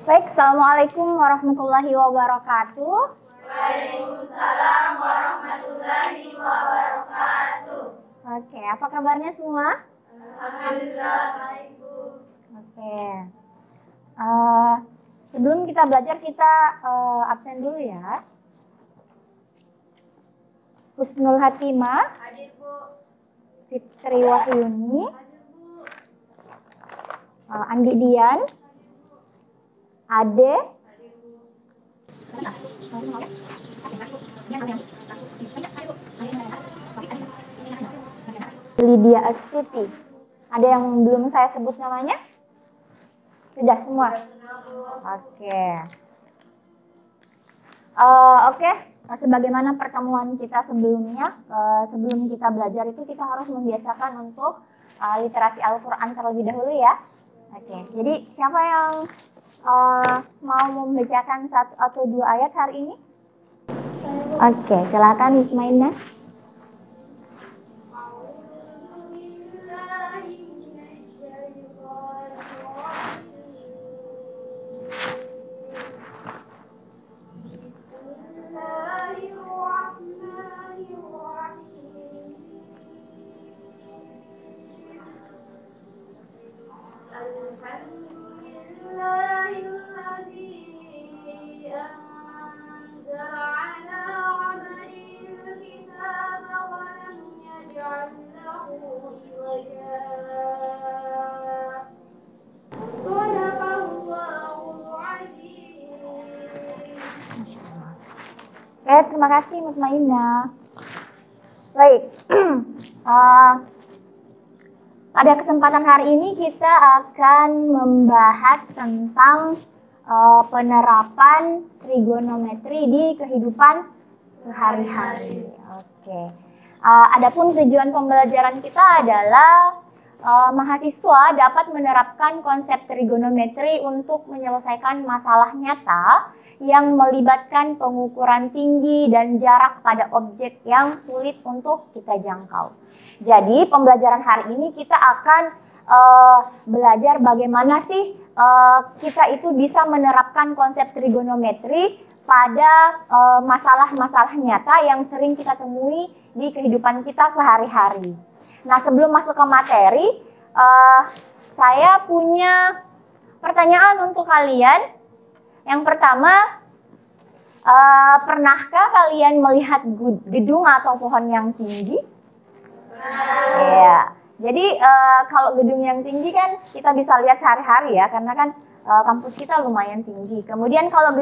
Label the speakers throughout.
Speaker 1: Baik, Assalamualaikum warahmatullahi wabarakatuh.
Speaker 2: Waalaikumsalam warahmatullahi wabarakatuh.
Speaker 1: Oke, apa kabarnya semua?
Speaker 2: Alhamdulillah baik, Bu.
Speaker 1: Oke. Sebelum kita belajar, kita absen dulu ya. Husnul Hatimah,
Speaker 2: Hadir, Bu.
Speaker 1: Fitri Wahyuni,
Speaker 2: Hadir, Bu.
Speaker 1: Andi Dian, Ade,
Speaker 2: Hadir, Bu.
Speaker 1: Lydia Astuti. Ada yang belum saya sebut namanya? Sudah semua? Oke. Oke. Sebagaimana pertemuan kita sebelumnya, sebelum kita belajar itu kita harus membiasakan untuk literasi Al-Quran terlebih dahulu ya. Oke. Jadi siapa yang mau membacakan satu atau dua ayat hari ini? Oke, silakan Ismailna. Terima kasih Mutmainah. Baik, pada kesempatan hari ini kita akan membahas tentang penerapan trigonometri di kehidupan sehari-hari. Oke. Adapun tujuan pembelajaran kita adalah mahasiswa dapat menerapkan konsep trigonometri untuk menyelesaikan masalah nyata yang melibatkan pengukuran tinggi dan jarak pada objek yang sulit untuk kita jangkau. Jadi pembelajaran hari ini kita akan belajar bagaimana sih kita itu bisa menerapkan konsep trigonometri pada masalah-masalah nyata yang sering kita temui di kehidupan kita sehari-hari. Nah, sebelum masuk ke materi, saya punya pertanyaan untuk kalian. Yang pertama, pernahkah kalian melihat gedung atau pohon yang tinggi? Ya, jadi kalau gedung yang tinggi kan kita bisa lihat sehari-hari ya, karena kan kampus kita lumayan tinggi. Kemudian kalau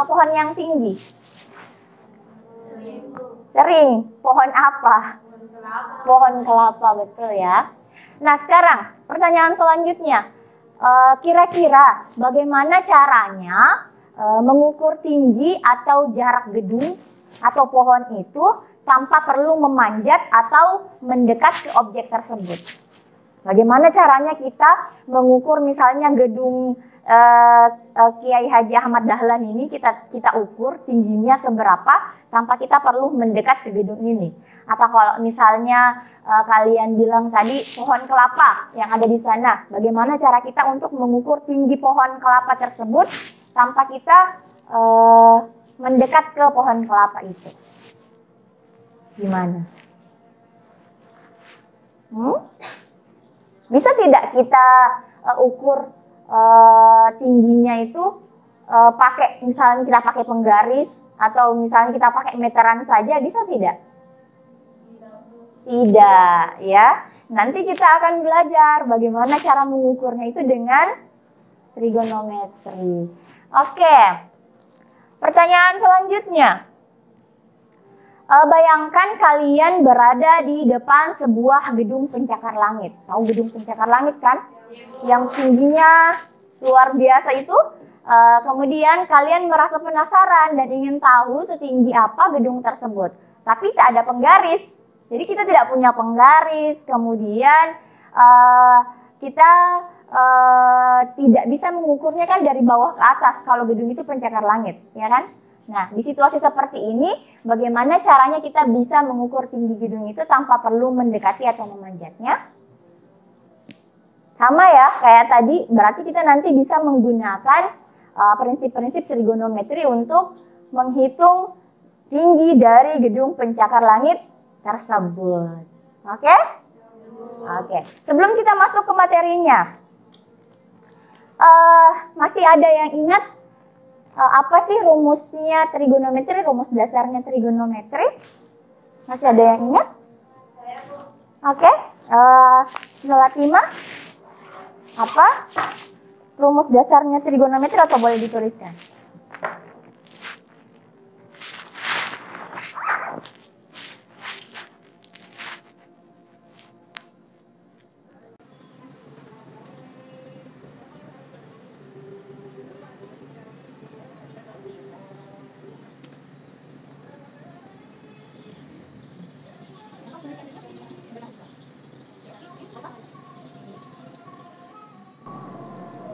Speaker 1: pohon yang tinggi, sering. Pohon apa? Pohon kelapa, betul ya. Nah, sekarang pertanyaan selanjutnya. Kira-kira bagaimana caranya mengukur tinggi atau jarak gedung atau pohon itu tanpa perlu memanjat atau mendekat ke objek tersebut? Bagaimana caranya kita mengukur misalnya gedung Kiai Haji Ahmad Dahlan ini kita ukur tingginya seberapa tanpa kita perlu mendekat ke gedung ini? Atau kalau misalnya kalian bilang tadi pohon kelapa yang ada di sana, bagaimana cara kita untuk mengukur tinggi pohon kelapa tersebut tanpa kita mendekat ke pohon kelapa itu? Gimana? Bisa tidak kita ukur tingginya itu pakai, misalnya kita pakai penggaris atau misalnya kita pakai meteran saja, bisa tidak? Tidak, ya. Nanti kita akan belajar bagaimana cara mengukurnya itu dengan trigonometri. Oke. Pertanyaan selanjutnya. Bayangkan kalian berada di depan sebuah gedung pencakar langit. Tahu gedung pencakar langit kan? Yang tingginya luar biasa itu. Kemudian kalian merasa penasaran dan ingin tahu setinggi apa gedung tersebut. Tapi tak ada penggaris. Jadi kita tidak punya penggaris, kemudian kita tidak bisa mengukurnya kan dari bawah ke atas kalau gedung itu pencakar langit, ya kan? Nah, di situasi seperti ini, bagaimana caranya kita bisa mengukur tinggi gedung itu tanpa perlu mendekati atau memanjatnya? Sama ya, kayak tadi, berarti kita nanti bisa menggunakan prinsip-prinsip trigonometri untuk menghitung tinggi dari gedung pencakar langit tersebut. Oke? Oke. Sebelum kita masuk ke materinya, masih ada yang ingat apa sih rumusnya trigonometri, rumus dasarnya trigonometri? Masih ada yang ingat? Oke. Fatimah, apa rumus dasarnya trigonometri atau boleh dituliskan?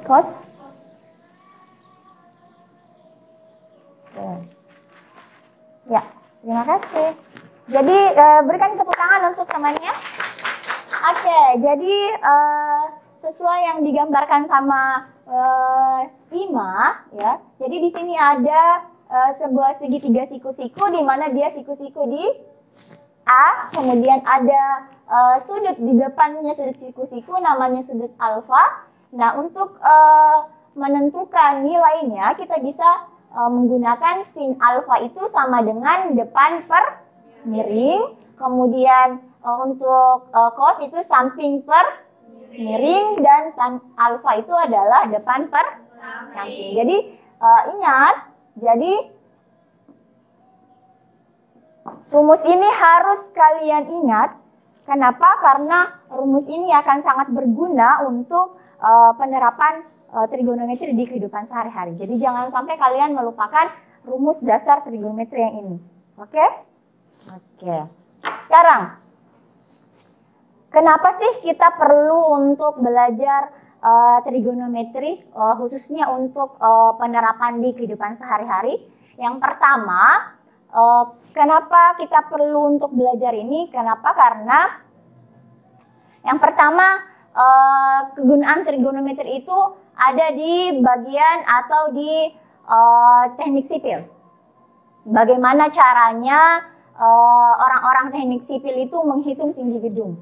Speaker 1: Cos. Ya, terima kasih. Jadi berikan tepuk tangan untuk temannya. Oke, jadi sesuai yang digambarkan sama Ima, ya. Jadi di sini ada sebuah segitiga siku-siku di mana dia siku-siku di A, kemudian ada sudut di depannya sudut siku-siku namanya sudut alfa. Nah, untuk menentukan nilainya kita bisa menggunakan sin alfa itu sama dengan depan per miring. Kemudian untuk cos itu samping per miring dan tan alfa itu adalah depan per samping. Jadi ingat, jadi rumus ini harus kalian ingat. Kenapa? Karena rumus ini akan sangat berguna untuk penerapan trigonometri di kehidupan sehari-hari. Jadi jangan sampai kalian melupakan rumus dasar trigonometri yang ini. Oke? Oke. Sekarang, kenapa sih kita perlu untuk belajar trigonometri, khususnya untuk penerapan di kehidupan sehari-hari? Yang pertama, kenapa kita perlu untuk belajar ini? Kenapa? Karena yang pertama, kegunaan trigonometri itu ada di bagian atau di teknik sipil. Bagaimana caranya orang-orang teknik sipil itu menghitung tinggi gedung.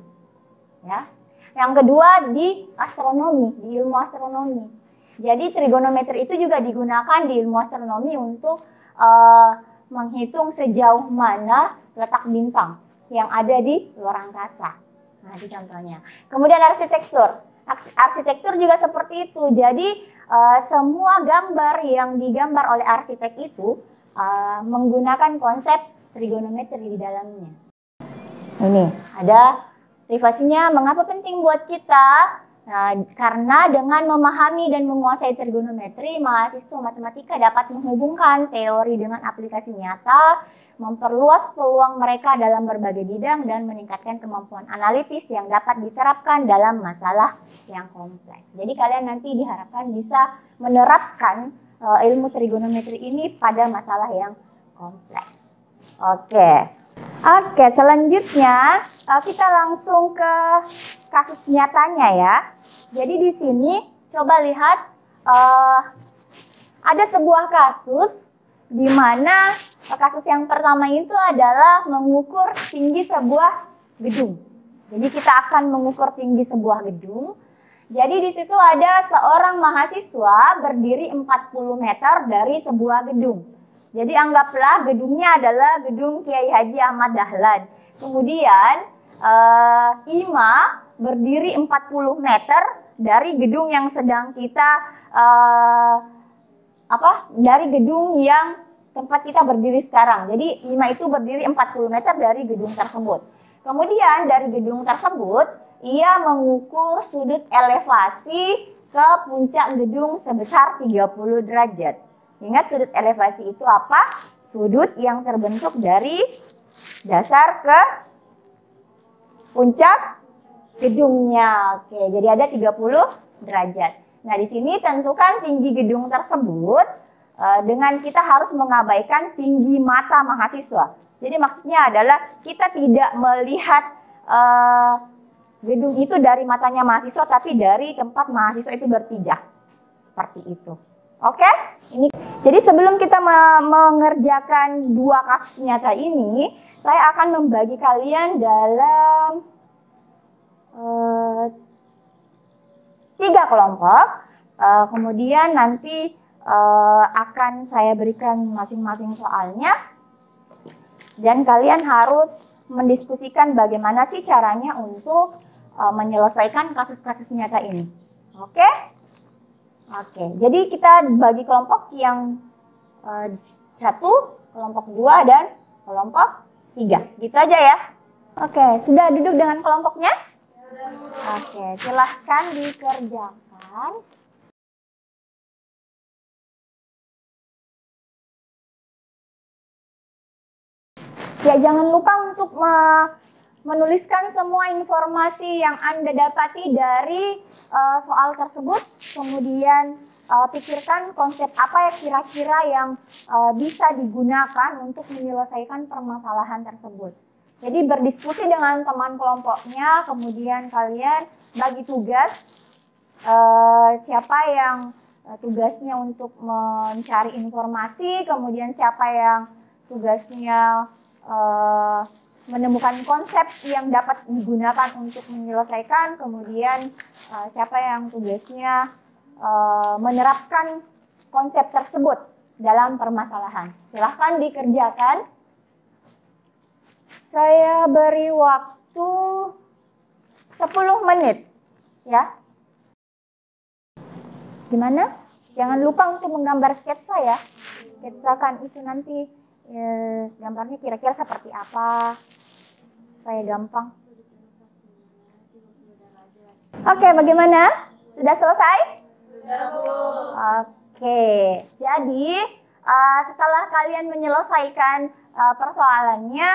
Speaker 1: Ya. Yang kedua di astronomi, di ilmu astronomi. Jadi trigonometri itu juga digunakan di ilmu astronomi untuk menghitung sejauh mana letak bintang yang ada di luar angkasa. Nah, itu contohnya. Kemudian arsitektur. Arsitektur juga seperti itu. Jadi semua gambar yang digambar oleh arsitek itu menggunakan konsep trigonometri di dalamnya. Ini ada privasinya. Mengapa penting buat kita? Nah, karena dengan memahami dan menguasai trigonometri, mahasiswa matematika dapat menghubungkan teori dengan aplikasi nyata, memperluas peluang mereka dalam berbagai bidang, dan meningkatkan kemampuan analitis yang dapat diterapkan dalam masalah yang kompleks. Jadi kalian nanti diharapkan bisa menerapkan ilmu trigonometri ini pada masalah yang kompleks. Oke, selanjutnya kita langsung ke kasus nyatanya ya. Jadi di sini coba lihat ada sebuah kasus di mana kasus yang pertama itu adalah mengukur tinggi sebuah gedung. Jadi kita akan mengukur tinggi sebuah gedung. Jadi di situ ada seorang mahasiswa berdiri 40 meter dari sebuah gedung. Jadi anggaplah gedungnya adalah gedung Kiai Haji Ahmad Dahlan. Kemudian Ima berdiri 40 meter dari gedung yang sedang kita dari gedung yang tempat kita berdiri sekarang. Jadi Ima itu berdiri 40 meter dari gedung tersebut. Kemudian dari gedung tersebut ia mengukur sudut elevasi ke puncak gedung sebesar 30 derajat. Ingat, sudut elevasi itu apa? Sudut yang terbentuk dari dasar ke puncak gedungnya. Oke, jadi ada 30 derajat. Nah, di sini tentukan tinggi gedung tersebut dengan kita harus mengabaikan tinggi mata mahasiswa. Jadi maksudnya adalah kita tidak melihat gedung itu dari matanya mahasiswa, tapi dari tempat mahasiswa itu berpijak. Seperti itu. Oke? Jadi sebelum kita mengerjakan dua kasus nyata ini, saya akan membagi kalian dalam 3 kelompok. Kemudian nanti akan saya berikan masing-masing soalnya. Dan kalian harus mendiskusikan bagaimana sih caranya untuk menyelesaikan kasus-kasus nyata ini. Oke? Oke, jadi kita bagi kelompok yang 1, kelompok 2, dan kelompok 3. Gitu aja ya. Oke, sudah duduk dengan kelompoknya? Oke, silahkan dikerjakan. Ya, jangan lupa untuk menuliskan semua informasi yang Anda dapati dari soal tersebut. Kemudian pikirkan konsep apa ya kira-kira yang bisa digunakan untuk menyelesaikan permasalahan tersebut. Jadi berdiskusi dengan teman kelompoknya, kemudian kalian bagi tugas. Siapa yang tugasnya untuk mencari informasi, kemudian siapa yang tugasnya menemukan konsep yang dapat digunakan untuk menyelesaikan, kemudian siapa yang tugasnya menerapkan konsep tersebut dalam permasalahan. Silahkan dikerjakan. Saya beri waktu 10 menit, ya. Gimana? Jangan lupa untuk menggambar sketsa ya. Sketsakan itu nanti gambarnya kira-kira seperti apa supaya gampang. Oke, bagaimana? Sudah selesai?
Speaker 2: Sudah, Bu.
Speaker 1: Oke, jadi setelah kalian menyelesaikan persoalannya,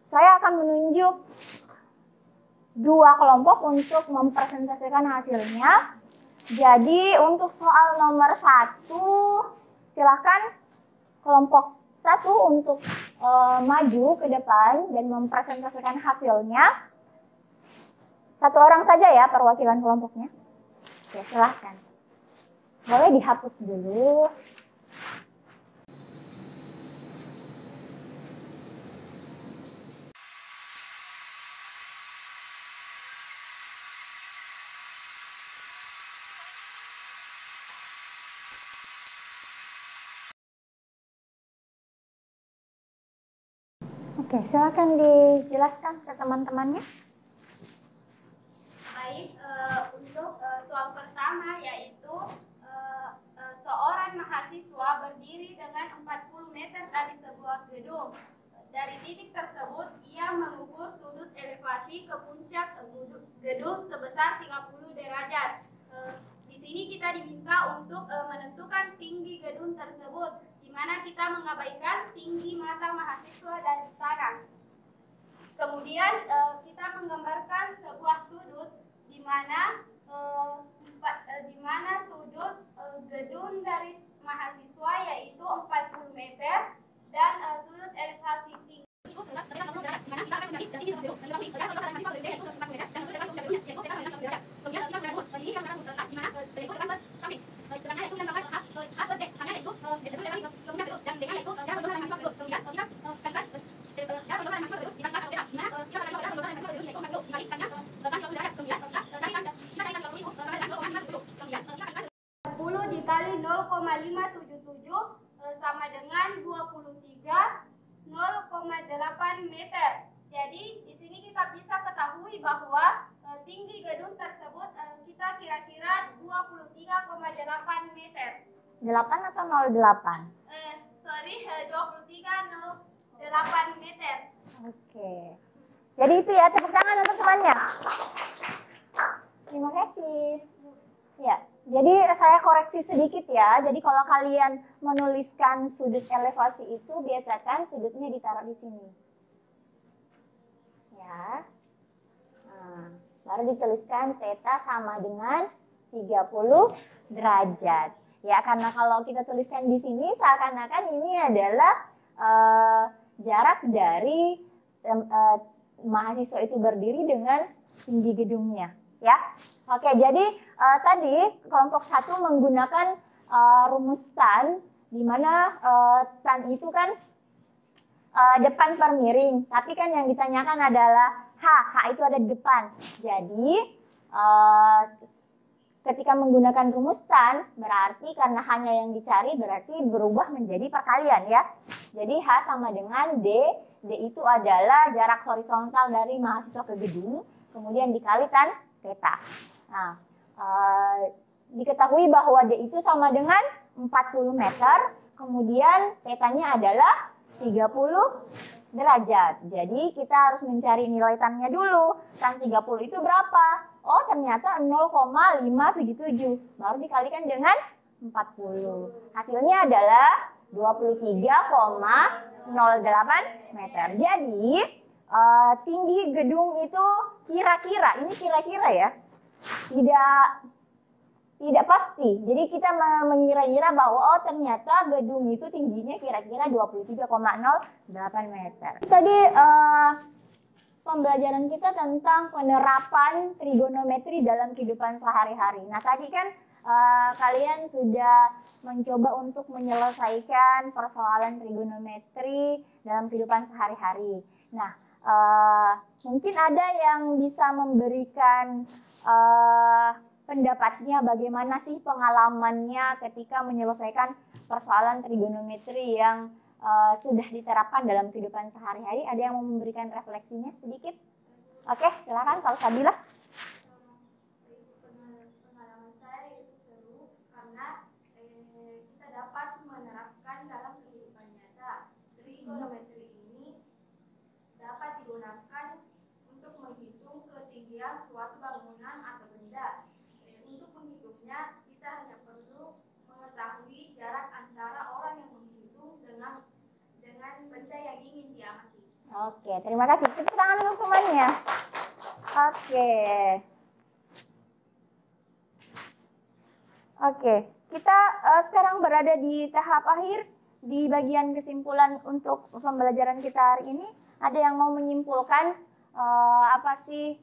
Speaker 1: saya akan menunjuk 2 kelompok untuk mempresentasikan hasilnya. Jadi untuk soal nomor 1, silakan kelompok 1 untuk maju ke depan dan mempresentasikan hasilnya. 1 orang saja ya perwakilan kelompoknya. Ya, silahkan. Boleh dihapus dulu. Oke, silakan dijelaskan ke teman-temannya.
Speaker 2: Baik, untuk soal pertama yaitu seorang mahasiswa berdiri dengan 40 meter dari sebuah gedung. Dari titik tersebut, ia mengukur sudut elevasi ke puncak gedung sebesar 30 derajat. Di sini kita diminta untuk menentukan tinggi gedung tersebut, di mana kita mengabaikan tinggi mata mahasiswa dari tanah. Kemudian kita menggambarkan sebuah sudut di mana sudut gedung dari mahasiswa yaitu 40 meter dan sudut elevasi tinggi. Dikali 0,577 sama dengan 23,08 meter. Jadi di sini kita bisa ketahui bahwa tinggi gedung tersebut kita kira-kira 23,8 meter.
Speaker 1: 8 atau 08?
Speaker 2: 23,08 meter.
Speaker 1: Oke. Jadi itu ya, tepuk tangan untuk temannya. Terima kasih. Ya, jadi saya koreksi sedikit ya. Jadi kalau kalian menuliskan sudut elevasi itu, biasakan sudutnya ditaruh di sini. Ya. Nah, baru dituliskan theta sama dengan 30 derajat. Ya, karena kalau kita tuliskan di sini seakan-akan ini adalah jarak dari mahasiswa itu berdiri dengan tinggi gedungnya. ya. Oke, jadi tadi kelompok 1 menggunakan rumus tan, di mana tan itu kan depan per miring, tapi kan yang ditanyakan adalah H itu ada di depan. Jadi ketika menggunakan rumus tan, berarti karena hanya yang dicari berarti berubah menjadi perkalian ya. Jadi H sama dengan D. D itu adalah jarak horizontal dari mahasiswa ke gedung, kemudian dikalikan theta. Nah, diketahui bahwa D itu sama dengan 40 meter, kemudian theta-nya adalah 30 derajat. Jadi kita harus mencari nilai tan-nya dulu. Tan 30 itu berapa? Oh, ternyata 0,577. Baru dikalikan dengan 40. Hasilnya adalah 23,08 meter. Jadi tinggi gedung itu kira-kira, ini kira-kira ya, tidak pasti. Jadi kita mengira-ngira bahwa oh ternyata gedung itu tingginya kira-kira 23,08 meter. Tadi pembelajaran kita tentang penerapan trigonometri dalam kehidupan sehari-hari. Nah tadi kan kalian sudah mencoba untuk menyelesaikan persoalan trigonometri dalam kehidupan sehari-hari. Nah mungkin ada yang bisa memberikan pendapatnya bagaimana sih pengalamannya ketika menyelesaikan persoalan trigonometri yang sudah diterapkan dalam kehidupan sehari-hari. Ada yang mau memberikan refleksinya sedikit? Oke, silakan Salsabila.
Speaker 2: Pengalaman saya itu seru karena kita dapat menerapkan dalam kehidupan nyata. Trigonometri ini dapat digunakan untuk menghitung ketinggian suatu bangunan atau benda. Untuk menghitungnya, kita hanya perlu mengetahui jarak antara orang yang menghitung dengan benda yang ingin diamati.
Speaker 1: Oke, terima kasih. Tepuk tangan untuk temannya. Oke, kita sekarang berada di tahap akhir di bagian kesimpulan untuk pembelajaran kita hari ini. Ada yang mau menyimpulkan apa sih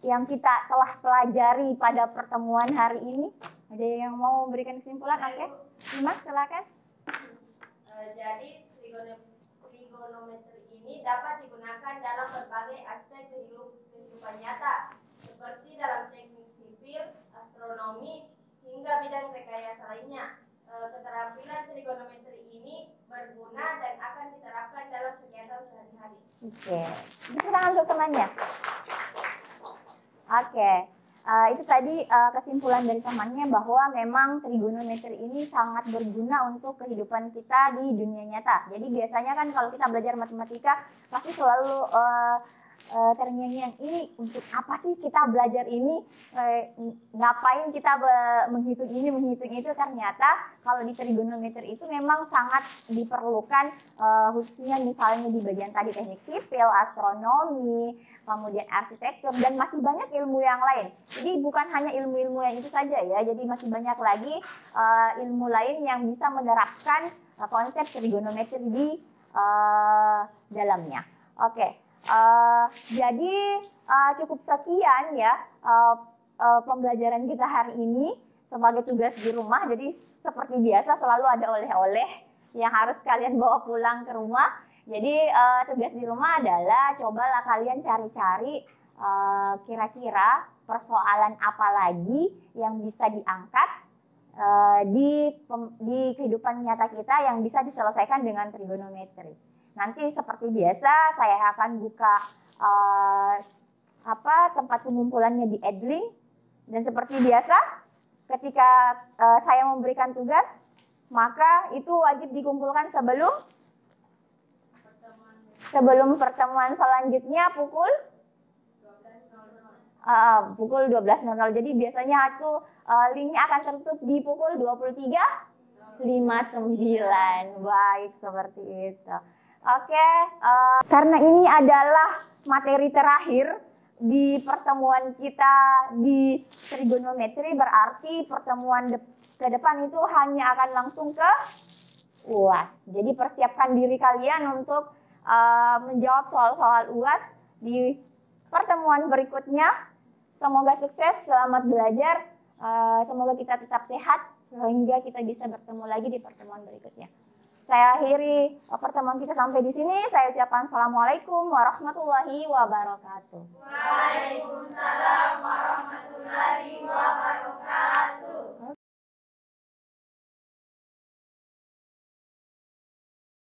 Speaker 1: yang kita telah pelajari pada pertemuan hari ini? Ada yang mau memberikan kesimpulan? Oke, Dimas silakan.
Speaker 2: Jadi trigonometri ini dapat digunakan dalam berbagai aspek kehidupan nyata, seperti dalam teknik sipil, astronomi, hingga bidang rekayasa lainnya. Keterampilan trigonometri ini berguna dan akan diterapkan dalam kegiatan sehari-hari.
Speaker 1: Oke, silakan untuk temannya. Oke, itu tadi kesimpulan dari temannya bahwa memang trigonometri ini sangat berguna untuk kehidupan kita di dunia nyata. Jadi biasanya kan kalau kita belajar matematika pasti selalu terngiang-ngiang, ini untuk apa sih kita belajar ini, ngapain kita menghitung ini, menghitung itu. Ternyata kalau di trigonometri itu memang sangat diperlukan, khususnya misalnya di bagian tadi teknik sipil, astronomi, kemudian arsitektur, dan masih banyak ilmu yang lain. Jadi bukan hanya ilmu-ilmu yang itu saja ya, jadi masih banyak lagi ilmu lain yang bisa menerapkan konsep trigonometri di dalamnya. Oke. Jadi cukup sekian ya pembelajaran kita hari ini sebagai tugas di rumah. Jadi seperti biasa selalu ada oleh-oleh yang harus kalian bawa pulang ke rumah. Jadi tugas di rumah adalah cobalah kalian cari-cari kira-kira persoalan apa lagi yang bisa diangkat di kehidupan nyata kita yang bisa diselesaikan dengan trigonometri. Nanti seperti biasa saya akan buka tempat pengumpulannya di Edlink, dan seperti biasa ketika saya memberikan tugas maka itu wajib dikumpulkan sebelum pertemuan selanjutnya pukul 12.00. Jadi biasanya itu linknya akan tertutup di pukul 23.59. Baik, seperti itu. Oke, karena ini adalah materi terakhir di pertemuan kita di trigonometri, berarti pertemuan ke depan itu hanya akan langsung ke UAS. Jadi persiapkan diri kalian untuk menjawab soal-soal UAS di pertemuan berikutnya. Semoga sukses, selamat belajar. Semoga kita tetap sehat sehingga kita bisa bertemu lagi di pertemuan berikutnya. Saya akhiri pertemuan kita sampai di sini. Saya ucapkan assalamualaikum warahmatullahi wabarakatuh.
Speaker 2: Waalaikumsalam warahmatullahi wabarakatuh.